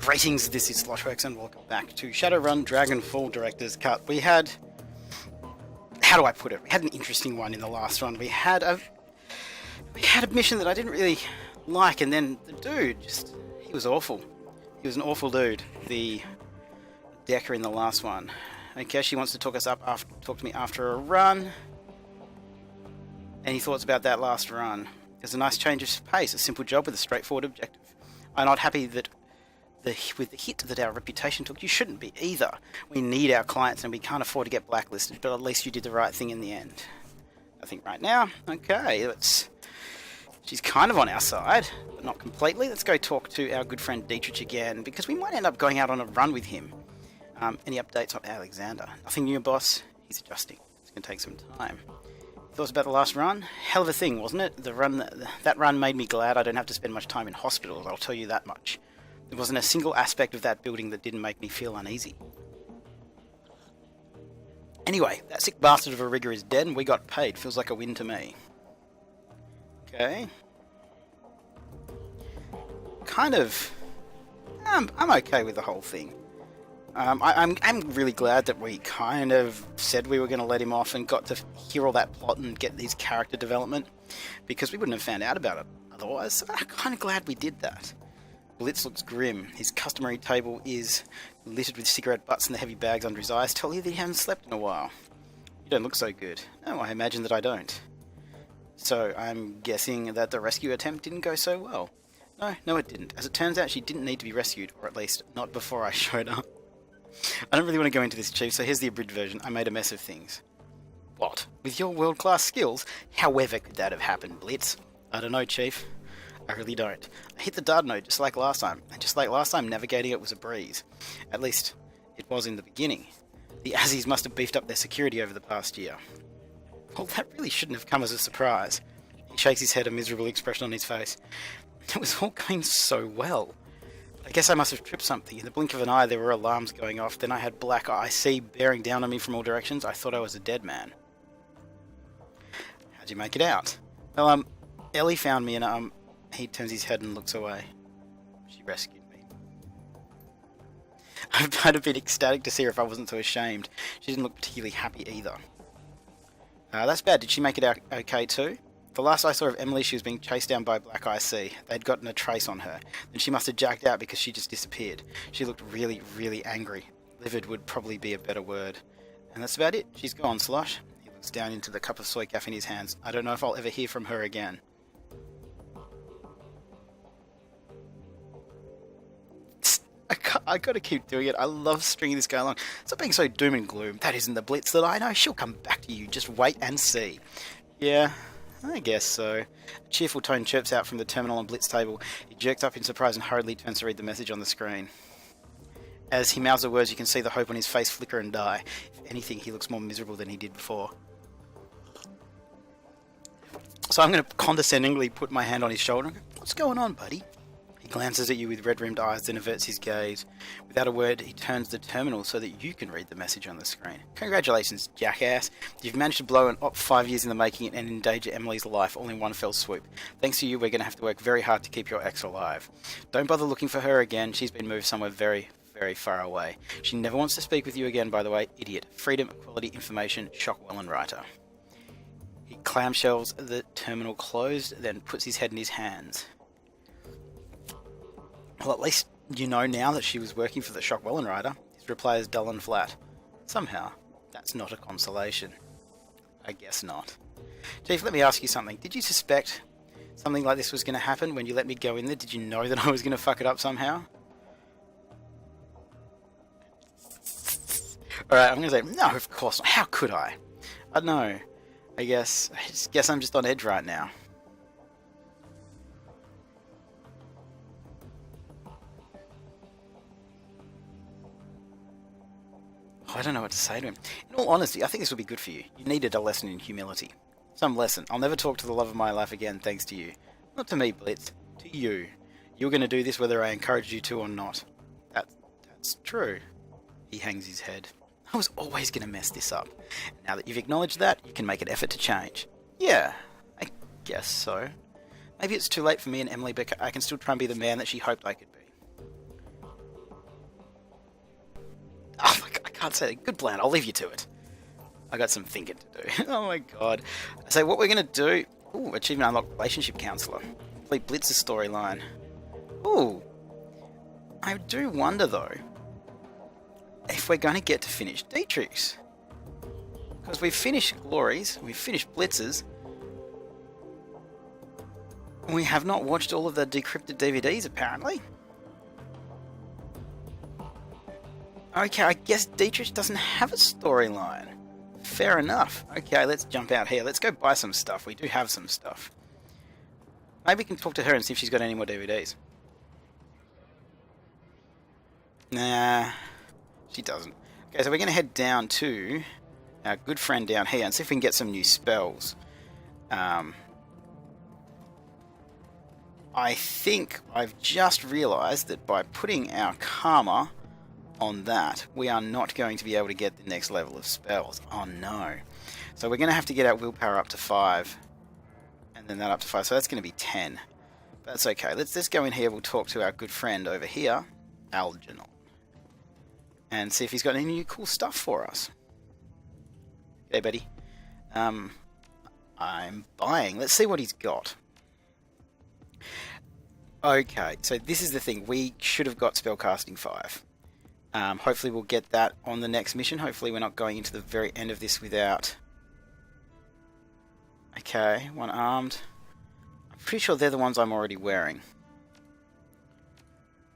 Greetings, this is Sloshworks and welcome back to Shadowrun Dragonfall Director's Cut. We had... how do I put it? We had an interesting one in the last run. We had a mission that I didn't really like, and then the dude he was awful. He was an awful dude, the Decker in the last one. Okay, she wants to talk to me after a run. Any thoughts about that last run? There's a nice change of pace, a simple job with a straightforward objective. I'm not happy that with the hit that our reputation took. You shouldn't be either. We need our clients and we can't afford to get blacklisted, but at least you did the right thing in the end. I think right now, okay, she's kind of on our side, but not completely. Let's go talk to our good friend Dietrich again, because we might end up going out on a run with him. Any updates on Alexander? Nothing new, boss. He's adjusting. It's going to take some time. Thoughts about the last run? Hell of a thing, wasn't it? That run made me glad I don't have to spend much time in hospitals, I'll tell you that much. There wasn't a single aspect of that building that didn't make me feel uneasy. Anyway, that sick bastard of a rigger is dead and we got paid. Feels like a win to me. Okay. Kind of... I'm okay with the whole thing. I'm really glad that we kind of said we were going to let him off and got to hear all that plot and get his character development, because we wouldn't have found out about it otherwise. So I'm kind of glad we did that. Blitz looks grim. His customary table is littered with cigarette butts and the heavy bags under his eyes tell you that he hasn't slept in a while. You don't look so good. No, I imagine that I don't. So I'm guessing that the rescue attempt didn't go so well. No, it didn't. As it turns out, she didn't need to be rescued, or at least not before I showed up. I don't really want to go into this, Chief, so here's the abridged version. I made a mess of things. What? With your world-class skills? However could that have happened, Blitz? I don't know, Chief. I really don't. I hit the dart node just like last time, and just like last time, navigating it was a breeze. At least, it was in the beginning. The Aussies must have beefed up their security over the past year. Well, that really shouldn't have come as a surprise. He shakes his head, a miserable expression on his face. It was all going so well. I guess I must have tripped something. In the blink of an eye, there were alarms going off. Then I had black IC bearing down on me from all directions. I thought I was a dead man. How'd you make it out? Well, Ellie found me and, he turns his head and looks away. She rescued me. I'd have been ecstatic to see her if I wasn't so ashamed. She didn't look particularly happy either. That's bad. Did she make it out okay too? The last I saw of Emily, she was being chased down by Black IC. They'd gotten a trace on her. Then she must have jacked out because she just disappeared. She looked really, really angry. Livid would probably be a better word. And that's about it. She's gone, Slosh. He looks down into the cup of soy caff in his hands. I don't know if I'll ever hear from her again. I gotta keep doing it. I love stringing this guy along. Stop being so doom and gloom. That isn't the Blitz that I know. She'll come back to you. Just wait and see. Yeah, I guess so. A cheerful tone chirps out from the terminal on Blitz table. He jerks up in surprise and hurriedly turns to read the message on the screen. As he mouths the words, you can see the hope on his face flicker and die. If anything, he looks more miserable than he did before. So I'm going to condescendingly put my hand on his shoulder and go, "What's going on, buddy?" He glances at you with red-rimmed eyes, then averts his gaze. Without a word, he turns the terminal so that you can read the message on the screen. Congratulations, jackass. You've managed to blow an op 5 years in the making and endanger Emily's life all in one fell swoop. Thanks to you, we're going to have to work very hard to keep your ex alive. Don't bother looking for her again. She's been moved somewhere very, very far away. She never wants to speak with you again, by the way. Idiot. Freedom, equality, information, Shockwell writer. He clamshells the terminal closed, then puts his head in his hands. Well, at least you know now that she was working for the Shockwell writer. His reply is dull and flat. Somehow, that's not a consolation. I guess not. Chief, let me ask you something. Did you suspect something like this was going to happen when you let me go in there? Did you know that I was going to fuck it up somehow? Alright, I'm going to say, no, of course not. How could I? I don't know. I guess I'm just on edge right now. I don't know what to say to him. In all honesty, I think this would be good for you. You needed a lesson in humility. Some lesson. I'll never talk to the love of my life again thanks to you. Not to me, Blitz. To you. You're going to do this whether I encourage you to or not. That's true. He hangs his head. I was always going to mess this up. Now that you've acknowledged that, you can make an effort to change. Yeah, I guess so. Maybe it's too late for me and Emily, but I can still try and be the man that she hoped I could be. can't say that. Good plan. I'll leave you to it. I got some thinking to do. Oh my god. So what we're going to do... Ooh, achievement unlocked relationship counselor. Complete Blitz's storyline. Ooh. I do wonder, though, if we're going to get to finish Dietrich's. Because we've finished Glories, we've finished Blitz's, and we have not watched all of the decrypted DVDs, apparently. Okay, I guess Dietrich doesn't have a storyline. Fair enough. Okay, let's jump out here. Let's go buy some stuff. We do have some stuff. Maybe we can talk to her and see if she's got any more DVDs. Nah, she doesn't. Okay, so we're going to head down to our good friend down here and see if we can get some new spells. I think I've just realised that by putting our karma on that, we are not going to be able to get the next level of spells. Oh no. So we're going to have to get our willpower up to 5. And then that up to 5. So that's going to be 10. But that's okay. Let's go in here. We'll talk to our good friend over here, Algernon. And see if he's got any new cool stuff for us. Okay, buddy. I'm buying. Let's see what he's got. Okay, so this is the thing. We should have got spellcasting 5. Hopefully we'll get that on the next mission. Hopefully we're not going into the very end of this without... Okay, one armed. I'm pretty sure they're the ones I'm already wearing.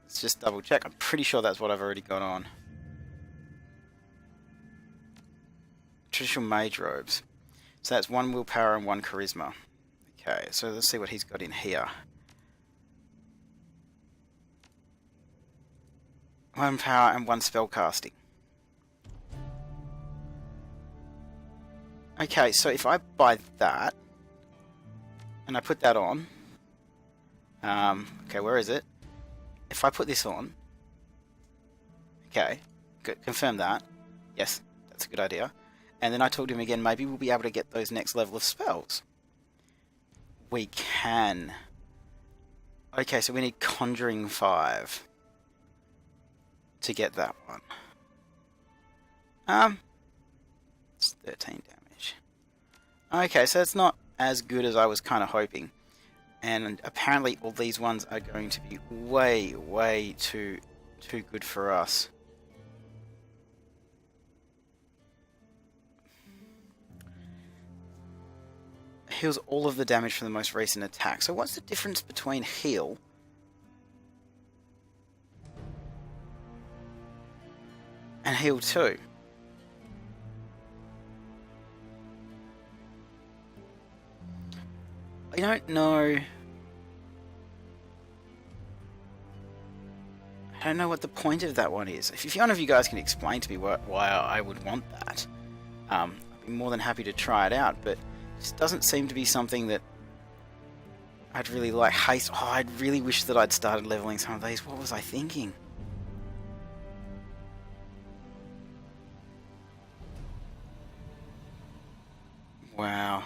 Let's just double check. I'm pretty sure that's what I've already got on. Traditional mage robes. So that's 1 willpower and 1 charisma. Okay, so let's see what he's got in here. 1 power and 1 spellcasting. Okay, so if I buy that, and I put that on, okay, where is it? If I put this on, okay, good, confirm that, yes, that's a good idea, and then I talked to him again, maybe we'll be able to get those next level of spells. We can. Okay, so we need Conjuring 5 to get that one. It's 13 damage. Okay, so it's not as good as I was kind of hoping. And apparently all these ones are going to be way too good for us. Heals all of the damage from the most recent attack. So what's the difference between heal and heal 2? I don't know. I don't know what the point of that one is. If one of you guys can explain to me why I would want that, I'd be more than happy to try it out, but it just doesn't seem to be something that I'd really like. Haste. Oh, I'd really wish that I'd started leveling some of these. What was I thinking? Wow.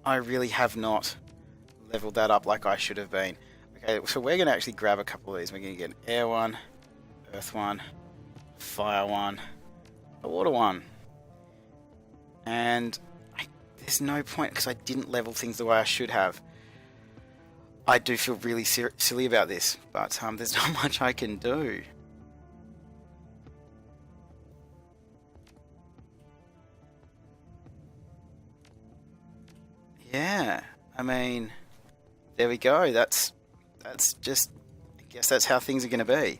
I really have not leveled that up like I should have been. Okay, so we're going to actually grab a couple of these. We're going to get an air one, earth one, fire one, a water one. And there's no point because I didn't level things the way I should have. I do feel really silly about this, but there's not much I can do. Yeah, I mean, there we go. That's just, I guess that's how things are going to be. I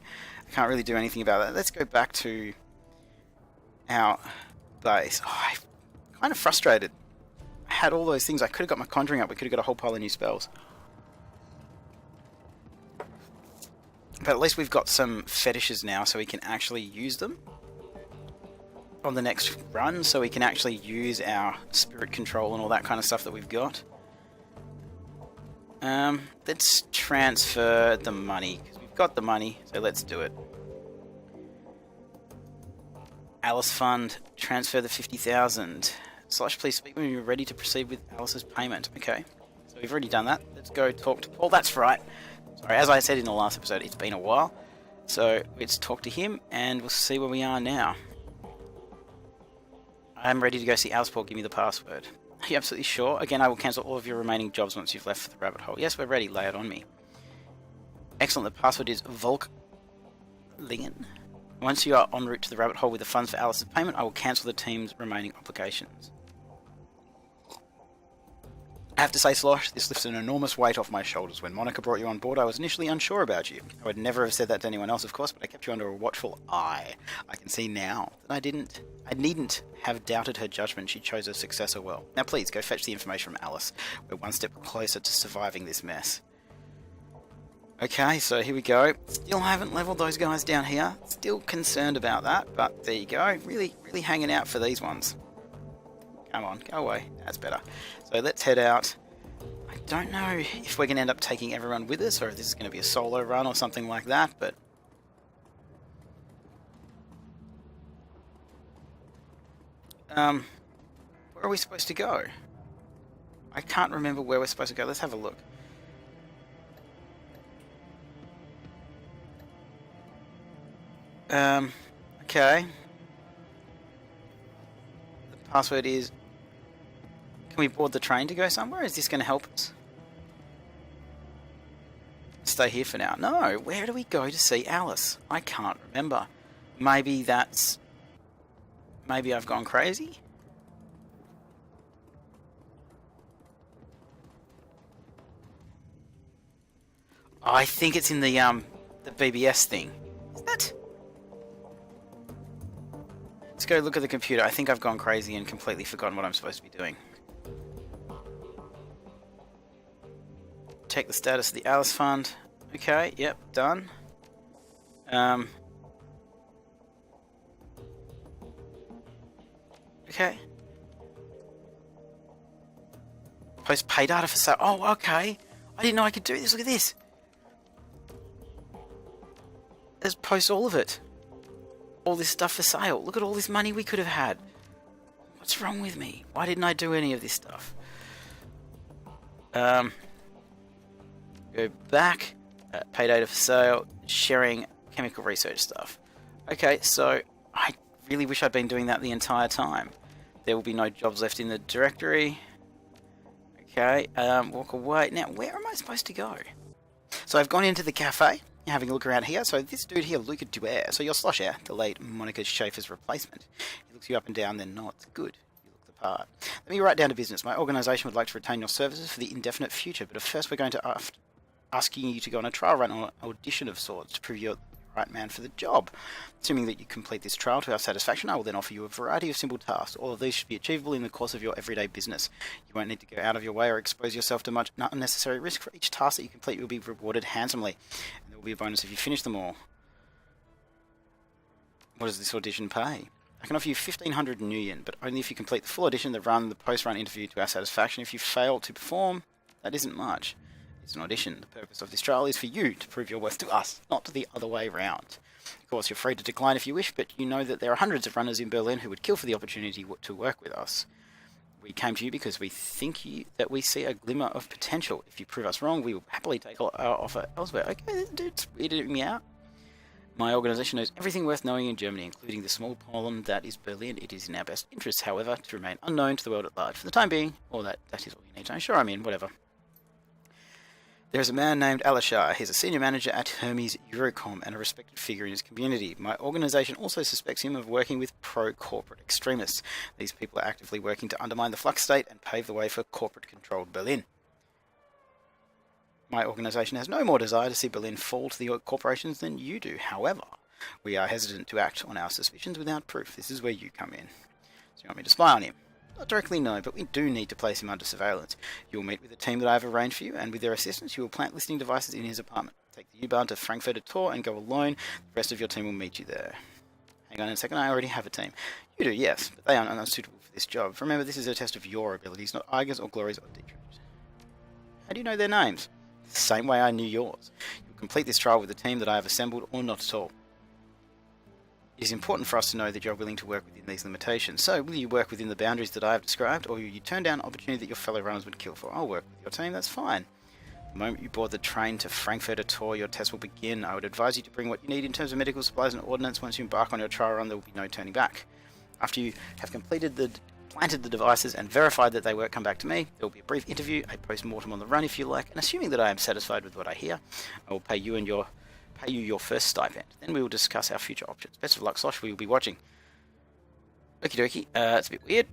can't really do anything about that. Let's go back to our base. Oh, I'm kind of frustrated. I had all those things. I could have got my conjuring up. We could have got a whole pile of new spells. But at least we've got some fetishes now, so we can actually use them on the next run, so we can actually use our spirit control and all that kind of stuff that we've got. Let's transfer the money, because we've got the money, so let's do it. Alice Fund, transfer the 50,000. Slosh, please speak when you're ready to proceed with Alice's payment. Okay, so we've already done that. Let's go talk to Paul. That's right. Sorry, as I said in the last episode, it's been a while. So let's talk to him and we'll see where we are now. I'm ready to go see Alice. Give me the password. Are you absolutely sure? Again, I will cancel all of your remaining jobs once you've left for the rabbit hole. Yes, we're ready. Lay it on me. Excellent. The password is Volklingen. Once you are en route to the rabbit hole with the funds for Alice's payment, I will cancel the team's remaining obligations. I have to say, Slosh, this lifts an enormous weight off my shoulders. When Monica brought you on board, I was initially unsure about you. I would never have said that to anyone else, of course, but I kept you under a watchful eye. I can see now that I needn't have doubted her judgment. She chose her successor well. Now please, go fetch the information from Alice. We're one step closer to surviving this mess. Okay, so here we go. Still haven't leveled those guys down here. Still concerned about that, but there you go. Really hanging out for these ones. Come on, go away. That's better. So let's head out. I don't know if we're going to end up taking everyone with us, or if this is going to be a solo run or something like that, but... where are we supposed to go? I can't remember where we're supposed to go. Let's have a look. Okay. The password is... Can we board the train to go somewhere? Is this going to help us? Stay here for now. No, where do we go to see Alice? I can't remember. Maybe that's... Maybe I've gone crazy? Oh, I think it's in the BBS thing. Is that... Let's go look at the computer. I think I've gone crazy and completely forgotten what I'm supposed to be doing. Check the status of the Alice Fund. Okay, yep, done. Okay. Post pay data for sale. Oh, okay. I didn't know I could do this. Look at this. Let's post all of it. All this stuff for sale. Look at all this money we could have had. What's wrong with me? Why didn't I do any of this stuff? Go back. Pay data for sale. Sharing chemical research stuff. Okay, so I really wish I'd been doing that the entire time. There will be no jobs left in the directory. Okay, walk away. Now, where am I supposed to go? So I've gone into the cafe, having a look around here. So this dude here, Luca Duer. So you're Slosher, the late Monica Schaefer's replacement. He looks you up and down, then nods. Good. You look the part. Let me write down to business. My organisation would like to retain your services for the indefinite future, but first we're going to asking you to go on a trial run or audition of sorts to prove you're the right man for the job. Assuming that you complete this trial to our satisfaction, I will then offer you a variety of simple tasks. All of these should be achievable in the course of your everyday business. You won't need to go out of your way or expose yourself to much unnecessary risk. For each task that you complete, you will be rewarded handsomely, and there will be a bonus if you finish them all. What does this audition pay? I can offer you 1,500 New Yen, but only if you complete the full audition, the run, the post-run interview to our satisfaction. If you fail to perform, that isn't much. It's an audition. The purpose of this trial is for you to prove your worth to us, not the other way round. Of course, you're free to decline if you wish, but you know that there are hundreds of runners in Berlin who would kill for the opportunity to work with us. We came to you because we think that we see a glimmer of potential. If you prove us wrong, we will happily take our offer elsewhere. Okay, this dude's weirding me out. My organisation knows everything worth knowing in Germany, including the small problem that is Berlin. It is in our best interests, however, to remain unknown to the world at large. For the time being, or that is all you need to know. Sure, I'm in, whatever. There is a man named Alishar. He's a senior manager at Hermes Eurocom and a respected figure in his community. My organisation also suspects him of working with pro-corporate extremists. These people are actively working to undermine the Flux State and pave the way for corporate-controlled Berlin. My organisation has no more desire to see Berlin fall to the corporations than you do. However, we are hesitant to act on our suspicions without proof. This is where you come in. So you want me to spy on him? Not directly, no, but we do need to place him under surveillance. You will meet with a team that I have arranged for you, and with their assistance you will plant listening devices in his apartment. Take the U-Bahn to Frankfurt tour and go alone. The rest of your team will meet you there. Hang on a second, I already have a team. You do, yes, but they are unsuitable for this job. Remember, this is a test of your abilities, not Iger's or Glory's or Dietrich's. How do you know their names? The same way I knew yours. You'll complete this trial with the team that I have assembled, or not at all. It is important for us to know that you are willing to work within these limitations. So, will you work within the boundaries that I have described, or will you turn down an opportunity that your fellow runners would kill for? I'll work with your team, that's fine. The moment you board the train to Frankfurt tour, your test will begin. I would advise you to bring what you need in terms of medical supplies and ordnance. Once you embark on your trial run, there will be no turning back. After you have planted the devices and verified that they work, come back to me. There will be a brief interview, a post-mortem on the run if you like, and assuming that I am satisfied with what I hear, I will pay you your first stipend. Then we will discuss our future options. Best of luck, Slosh. We will be watching. Okie dokie. It's a bit weird.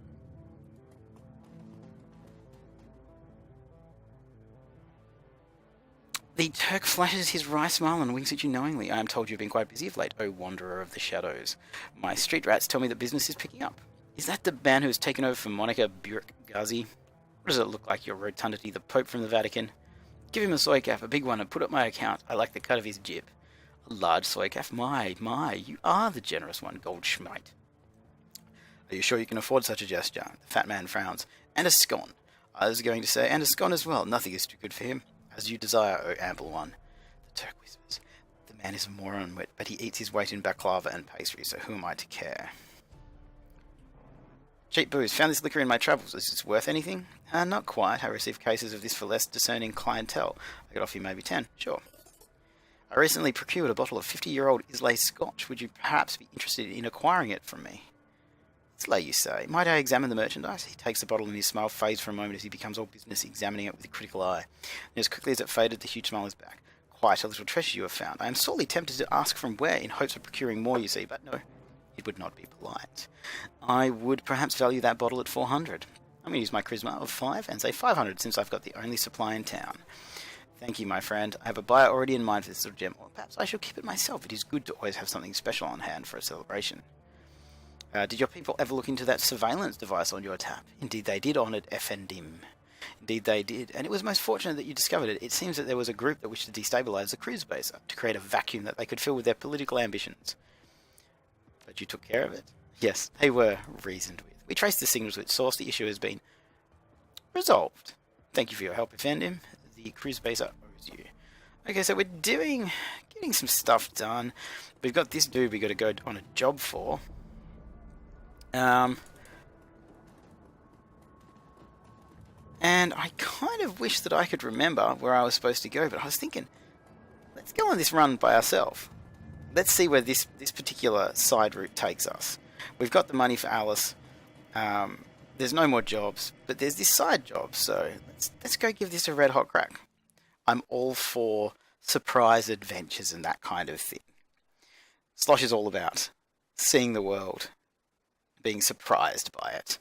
The Turk flashes his wry smile and winks at you knowingly. I am told you have been quite busy of late, O wanderer of the shadows. My street rats tell me that business is picking up. Is that the man who has taken over for Monica Burk-Gazi? What does it look like, your rotundity, the Pope from the Vatican? Give him a soy cap, a big one, and put up my account. I like the cut of his jib. A large soy cap? My, you are the generous one, Goldschmidt. Are you sure you can afford such a gesture? The fat man frowns. And a scone. I was going to say, and a scone as well. Nothing is too good for him. As you desire, O ample one. The Turk whispers. The man is a moron, but he eats his weight in baklava and pastry, so who am I to care? Cheap booze. Found this liquor in my travels. Is this worth anything? Not quite. I received cases of this for less discerning clientele. I could offer you maybe 10. Sure. I recently procured a bottle of 50-year-old Islay Scotch. Would you perhaps be interested in acquiring it from me? Islay, you say. Might I examine the merchandise? He takes the bottle and his smile fades for a moment as he becomes all business, examining it with a critical eye. And as quickly as it faded, the huge smile is back. Quite a little treasure you have found. I am sorely tempted to ask from where, in hopes of procuring more, you see, but no. It would not be polite. I would perhaps value that bottle at 400. I'm going to use my charisma of 5 and say 500 since I've got the only supply in town. Thank you, my friend. I have a buyer already in mind for this little gem, or perhaps I shall keep it myself. It is good to always have something special on hand for a celebration. Did your people ever look into that surveillance device on your tap? Indeed they did, honoured Effendim. Indeed they did, and it was most fortunate that you discovered it. It seems that there was a group that wished to destabilise the cruise base, to create a vacuum that they could fill with their political ambitions. But you took care of it? Yes, they were reasoned with. We traced the signals to its source. The issue has been resolved. Thank you for your help, Effendim. The cruise baser owes you. Okay, so we're getting some stuff done. We've got this dude we got to go on a job for. And I kind of wish that I could remember where I was supposed to go, but I was thinking, let's go on this run by ourselves. Let's see where this particular side route takes us. We've got the money for Alice. There's no more jobs, but there's this side job, so let's go give this a red hot crack. I'm all for surprise adventures and that kind of thing. Slosh is all about seeing the world, being surprised by it.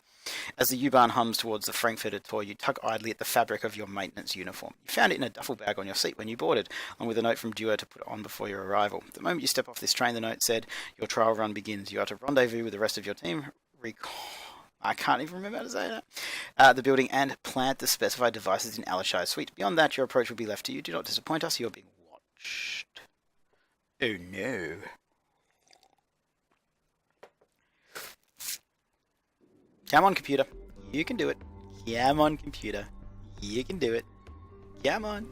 As the U-Bahn hums towards the Frankfurter tour, you tug idly at the fabric of your maintenance uniform. You found it in a duffel bag on your seat when you boarded, along with a note from Dewar to put it on before your arrival. The moment you step off this train, the note said, your trial run begins. You are to rendezvous with the rest of your team. I can't even remember how to say that. The building and plant the specified devices in Alishire's suite. Beyond that, your approach will be left to you. Do not disappoint us. You are being watched. Oh no. Come on, computer. You can do it. Come on, computer. You can do it. Come on.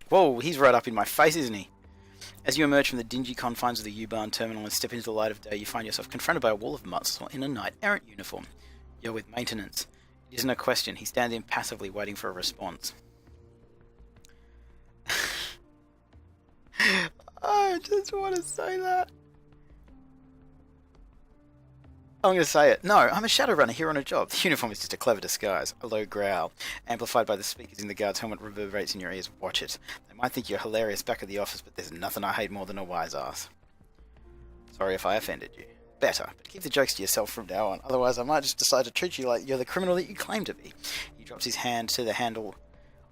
Whoa, he's right up in my face, isn't he? As you emerge from the dingy confines of the U-Bahn terminal and step into the light of day, you find yourself confronted by a wall of muscle in a knight-errant uniform. You're with maintenance. It isn't a question. He stands impassively waiting for a response. I just want to say that. I'm going to say it. No, I'm a Shadowrunner here on a job. The uniform is just a clever disguise. A low growl, amplified by the speakers in the guard's helmet, reverberates in your ears. Watch it. They might think you're hilarious back at the office, but there's nothing I hate more than a wise ass. Sorry if I offended you. Better, but keep the jokes to yourself from now on. Otherwise, I might just decide to treat you like you're the criminal that you claim to be. He drops his hand to the handle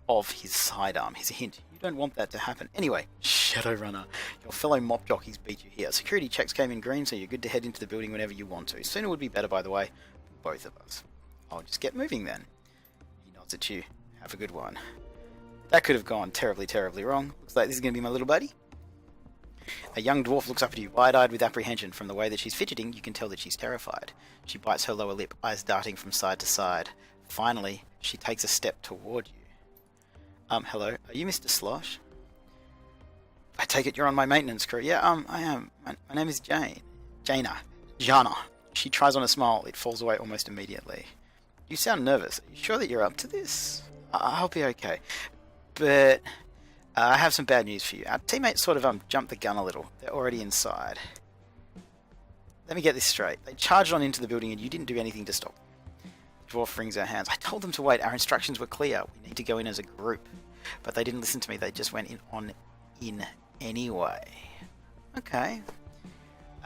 of his sidearm. Here's a hint. You don't want that to happen. Anyway, Shadowrunner, your fellow mop jockeys beat you here. Security checks came in green, so you're good to head into the building whenever you want to. Sooner would be better, by the way, for both of us. I'll just get moving then. He nods at you. Have a good one. That could have gone terribly, terribly wrong. Looks like this is going to be my little buddy. A young dwarf looks up at you, wide-eyed with apprehension. From the way that she's fidgeting, you can tell that she's terrified. She bites her lower lip, eyes darting from side to side. Finally, she takes a step toward you. Hello, are you Mr. Slosh? I take it you're on my maintenance crew. Yeah, I am. My name is Jana. She tries on a smile. It falls away almost immediately. You sound nervous. Are you sure that you're up to this? I'll be okay. But I have some bad news for you. Our teammates sort of jumped the gun a little. They're already inside. Let me get this straight. They charged on into the building and you didn't do anything to stop them. The dwarf wrings our hands. I told them to wait. Our instructions were clear. We need to go in as a group. But they didn't listen to me. They just went in anyway. Okay.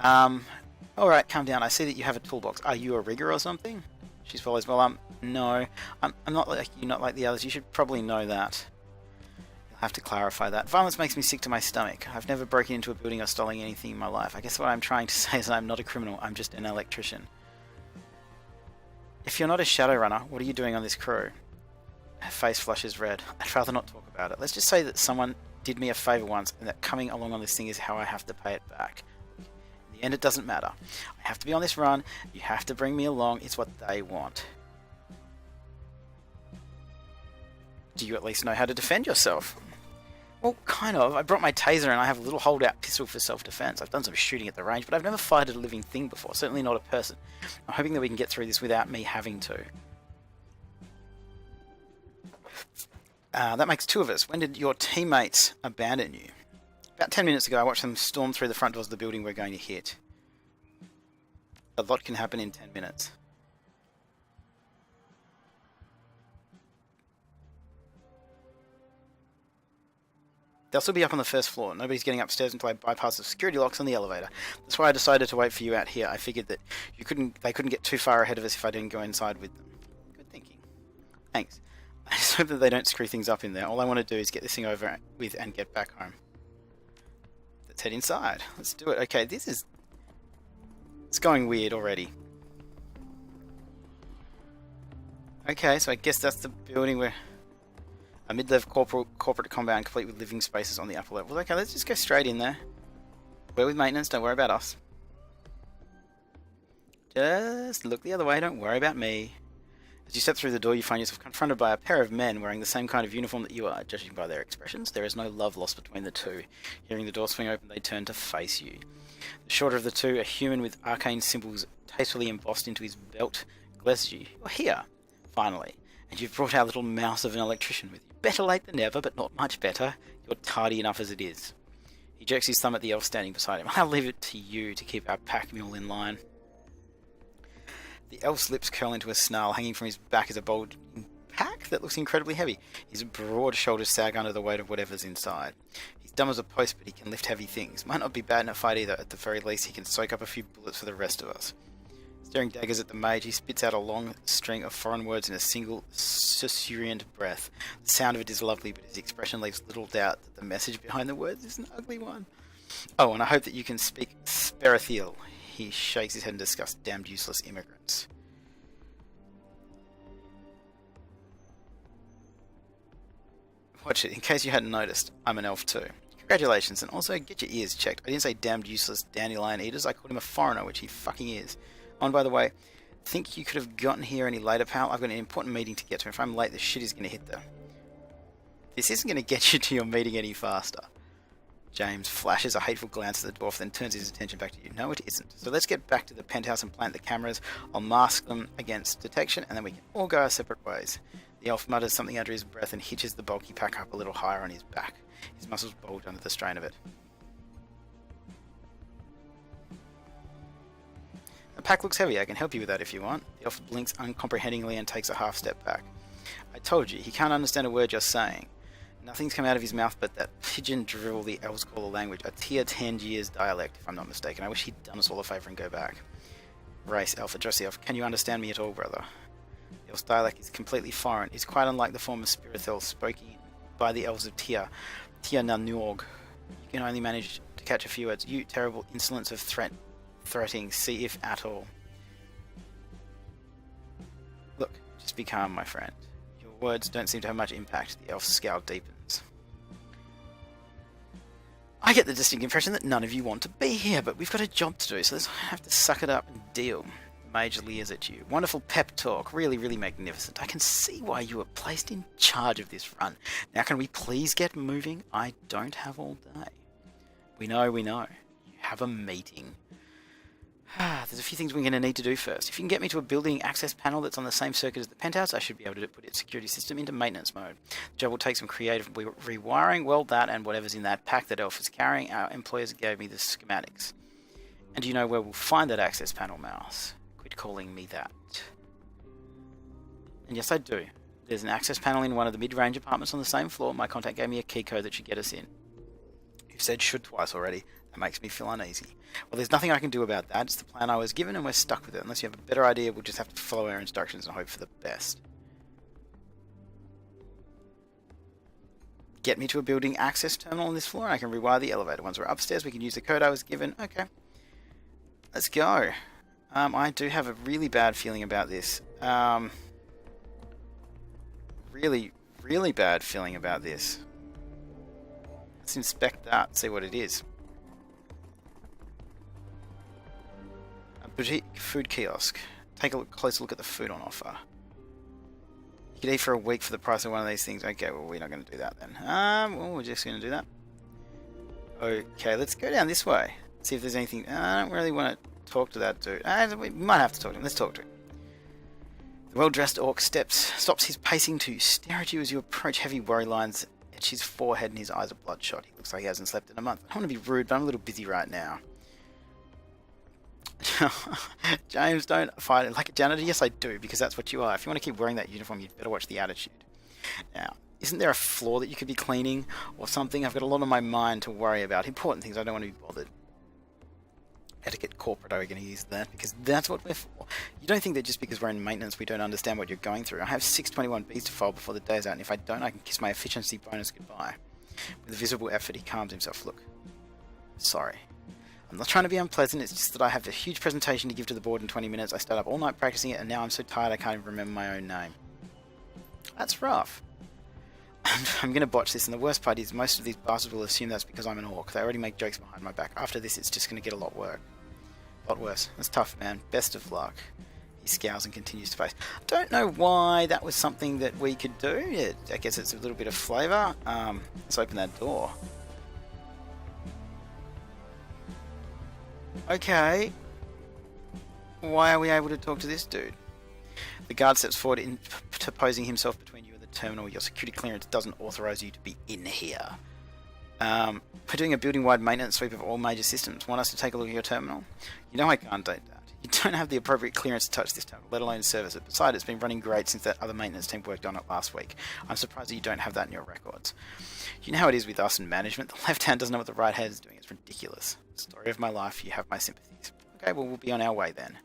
Alright, calm down. I see that you have a toolbox. Are you a rigger or something? She follows. Well, no. I'm not like you, not like the others. You should probably know that. You'll have to clarify that. Violence makes me sick to my stomach. I've never broken into a building or stolen anything in my life. I guess what I'm trying to say is I'm not a criminal. I'm just an electrician. If you're not a Shadowrunner, what are you doing on this crew? Her face flushes red. I'd rather not talk about it. Let's just say that someone did me a favour once and that coming along on this thing is how I have to pay it back. In the end, it doesn't matter. I have to be on this run. You have to bring me along. It's what they want. Do you at least know how to defend yourself? Well, kind of. I brought my taser and I have a little holdout pistol for self-defense. I've done some shooting at the range, but I've never fired at a living thing before. Certainly not a person. I'm hoping that we can get through this without me having to. That makes two of us. When did your teammates abandon you? About 10 minutes ago, I watched them storm through the front doors of the building we're going to hit. A lot can happen in 10 minutes. They'll still be up on the first floor. Nobody's getting upstairs until I bypass the security locks on the elevator. That's why I decided to wait for you out here. I figured that they couldn't get too far ahead of us if I didn't go inside with them. Good thinking. Thanks. I just hope that they don't screw things up in there. All I want to do is get this thing over with and get back home. Let's head inside. Let's do it. Okay, it's going weird already. Okay, so I guess that's the building where a mid-level corporate compound complete with living spaces on the upper level. Okay, let's just go straight in there. We're with maintenance, don't worry about us. Just look the other way, don't worry about me. As you step through the door, you find yourself confronted by a pair of men wearing the same kind of uniform that you are. Judging by their expressions, there is no love lost between the two. Hearing the door swing open, they turn to face you. The shorter of the two, a human with arcane symbols tastefully embossed into his belt, glares at you. You're here, finally, and you've brought our little mouse of an electrician with you. Better late than never, but not much better. You're tardy enough as it is. He jerks his thumb at the elf standing beside him. I'll leave it to you to keep our pack mule in line. The elf's lips curl into a snarl. Hanging from his back is a bulging pack that looks incredibly heavy. His broad shoulders sag under the weight of whatever's inside. He's dumb as a post, but he can lift heavy things. Might not be bad in a fight either. At the very least, he can soak up a few bullets for the rest of us. Staring daggers at the mage, he spits out a long string of foreign words in a single susurrant breath. The sound of it is lovely, but his expression leaves little doubt that the message behind the words is an ugly one. Oh, and I hope that you can speak Sperathiel. He shakes his head in disgust. Damned useless immigrants. Watch it, in case you hadn't noticed, I'm an elf too. Congratulations, and also get your ears checked. I didn't say damned useless dandelion eaters, I called him a foreigner, which he fucking is. Oh, and by the way, think you could have gotten here any later, pal? I've got an important meeting to get to. If I'm late, the shit is going to hit them. This isn't going to get you to your meeting any faster. James flashes a hateful glance at the dwarf, then turns his attention back to you. No, it isn't. So let's get back to the penthouse and plant the cameras. I'll mask them against detection, and then we can all go our separate ways. The elf mutters something under his breath and hitches the bulky pack up a little higher on his back. His muscles bulge under the strain of it. The pack looks heavy. I can help you with that if you want. The elf blinks uncomprehendingly and takes a half step back. I told you, he can't understand a word you're saying. Nothing's come out of his mouth but that pigeon drivel the elves call a language, a Tia Tangier's dialect, if I'm not mistaken. I wish he'd done us all a favour and go back. Race, elf, address the elf. Can you understand me at all, brother? The elf's dialect is completely foreign. It's quite unlike the form of Spirithel spoken by the elves of Tia Nanuog. You can only manage to catch a few words. You terrible insolence of threatening, see if at all. Look, just be calm, my friend. Your words don't seem to have much impact. The elf's scowl deepens. I get the distinct impression that none of you want to be here, but we've got a job to do, so let's have to suck it up and deal. The mage leers at you. Wonderful pep talk. Really, really magnificent. I can see why you were placed in charge of this run. Now can we please get moving? I don't have all day. We know. You have a meeting. There's a few things we're going to need to do first. If you can get me to a building access panel that's on the same circuit as the penthouse, I should be able to put its security system into maintenance mode. The job will take some creative rewiring. Well, that and whatever's in that pack that Elf is carrying, our employers gave me the schematics. And do you know where we'll find that access panel, Mouse? Quit calling me that. And yes, I do. There's an access panel in one of the mid-range apartments on the same floor. My contact gave me a key code that should get us in. You've said should twice already. That makes me feel uneasy. Well, there's nothing I can do about that. It's the plan I was given and we're stuck with it. Unless you have a better idea, we'll just have to follow our instructions and hope for the best. Get me to a building access terminal on this floor and I can rewire the elevator. Once we're upstairs, we can use the code I was given. Okay. Let's go. I do have a really bad feeling about this. Really, really bad feeling about this. Let's inspect that, see what it is. A boutique food kiosk. Take a closer look at the food on offer. You could eat for a week for the price of one of these things. Okay, well, we're not going to do that then. Well, we're just going to do that. Okay, let's go down this way. See if there's anything. I don't really want to talk to that dude. We might have to talk to him. Let's talk to him. The well-dressed orc stops his pacing to stare at you as you approach. Heavy worry lines etch his forehead and his eyes are bloodshot. He looks like he hasn't slept in a month. I don't want to be rude, but I'm a little busy right now. James, don't fight it like a janitor. Yes, I do, because that's what you are. If you want to keep wearing that uniform, you'd better watch the attitude. Now, isn't there a floor that you could be cleaning or something? I've got a lot on my mind to worry about. Important things. I don't want to be bothered. Etiquette corporate, are we going to use that? Because that's what we're for. You don't think that just because we're in maintenance we don't understand what you're going through. I have 621Bs to file before the day's out, and if I don't, I can kiss my efficiency bonus goodbye. With visible effort, he calms himself. Look, sorry. I'm not trying to be unpleasant, it's just that I have a huge presentation to give to the board in 20 minutes. I stayed up all night practicing it, and now I'm so tired I can't even remember my own name. That's rough. I'm going to botch this, and the worst part is most of these bastards will assume that's because I'm an orc. They already make jokes behind my back. After this, it's just going to get a lot worse. That's tough, man. Best of luck. He scowls and continues to face. I don't know why that was something that we could do. I guess it's a little bit of flavour. Let's open that door. Okay. Why are we able to talk to this dude? The guard steps forward, interposing himself between you and the terminal. Your security clearance doesn't authorise you to be in here. We're doing a building-wide maintenance sweep of all major systems. Want us to take a look at your terminal? You know I can't do that. You don't have the appropriate clearance to touch this terminal, let alone service it. Besides, it's been running great since that other maintenance team worked on it last week. I'm surprised that you don't have that in your records. You know how it is with us and management. The left hand doesn't know what the right hand is doing. It's ridiculous. Story of my life. You have my sympathies. Okay, well, we'll be on our way then.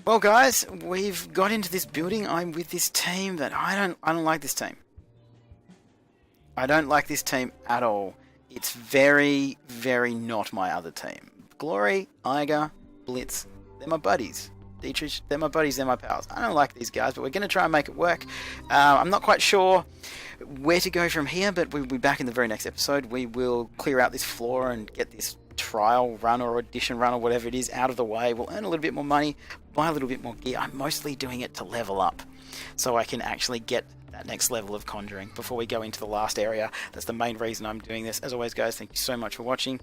Well, guys, we've got into this building. I'm with this team that I don't like this team. I don't like this team at all. It's very, very not my other team. Glory, Iger, Blitz, they're my buddies. Dietrich, they're my buddies, they're my pals. I don't like these guys, but we're going to try and make it work. I'm not quite sure where to go from here, but we'll be back in the very next episode. We will clear out this floor and get this trial run or audition run or whatever it is out of the way. We'll earn a little bit more money, buy a little bit more gear. I'm mostly doing it to level up so I can actually get that next level of conjuring before we go into the last area. That's the main reason I'm doing this. As always, guys, thank you so much for watching.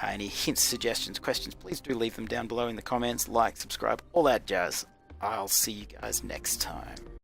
Any hints, suggestions, questions, please do leave them down below in the comments. Like, subscribe, all that jazz. I'll see you guys next time.